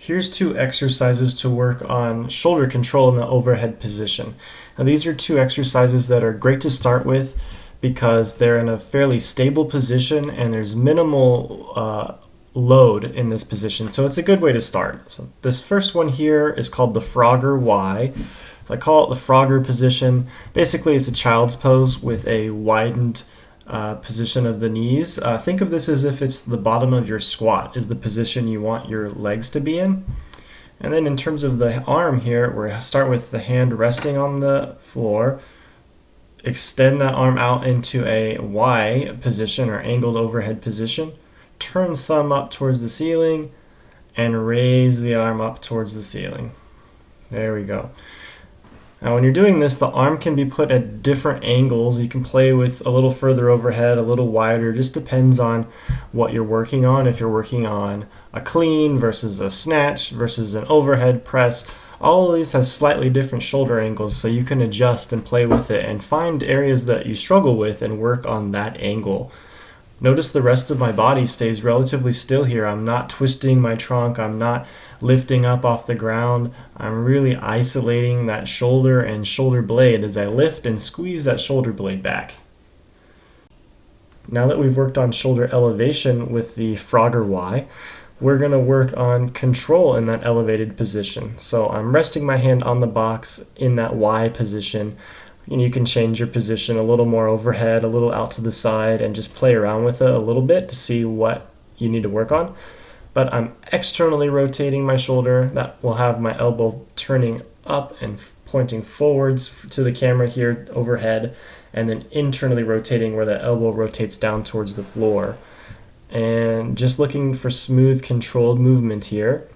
Here's two exercises to work on shoulder control in the overhead position. Now these are two exercises that are great to start with because they're in a fairly stable position and there's minimal load in this position, so it's a good way to start. So this first one here is called the Frogger Y. So I call it the Frogger position. Basically it's a child's pose with a widened position of the knees. Think of this as if it's the bottom of your squat is the position you want your legs to be in. And then in terms of the arm here, we start with the hand resting on the floor. Extend that arm out into a Y position or angled overhead position. Turn thumb up towards the ceiling and raise the arm up towards the ceiling. There we go. Now when you're doing this, the arm can be put at different angles. You can play with a little further overhead, a little wider, just depends on what you're working on. If you're working on a clean versus a snatch versus an overhead press, all of these have slightly different shoulder angles, so you can adjust and play with it and find areas that you struggle with and work on that angle. Notice the rest of my body stays relatively still here. I'm not twisting my trunk, I'm not lifting up off the ground. I'm really isolating that shoulder and shoulder blade as I lift and squeeze that shoulder blade back. Now that we've worked on shoulder elevation with the Frogger Y, we're going to work on control in that elevated position. So I'm resting my hand on the box in that Y position. And you can change your position a little more overhead, a little out to the side, and just play around with it a little bit to see what you need to work on. But I'm externally rotating my shoulder. That will have my elbow turning up and pointing forwards to the camera here overhead, and then internally rotating where the elbow rotates down towards the floor. And just looking for smooth, controlled movement here.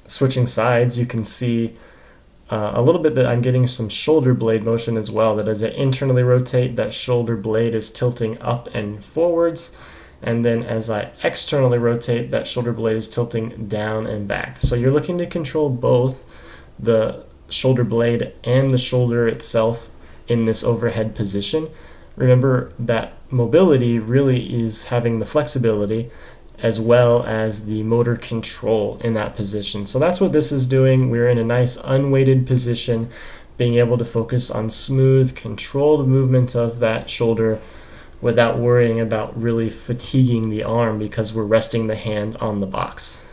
Switching sides, you can see a little bit that I'm getting some shoulder blade motion as well, that as I internally rotate, that shoulder blade is tilting up and forwards, and then as I externally rotate, that shoulder blade is tilting down and back. So you're looking to control both the shoulder blade and the shoulder itself in this overhead position. Remember that mobility really is having the flexibility as well as the motor control in that position. So that's what this is doing. We're in a nice unweighted position, being able to focus on smooth, controlled movement of that shoulder without worrying about really fatiguing the arm because we're resting the hand on the box.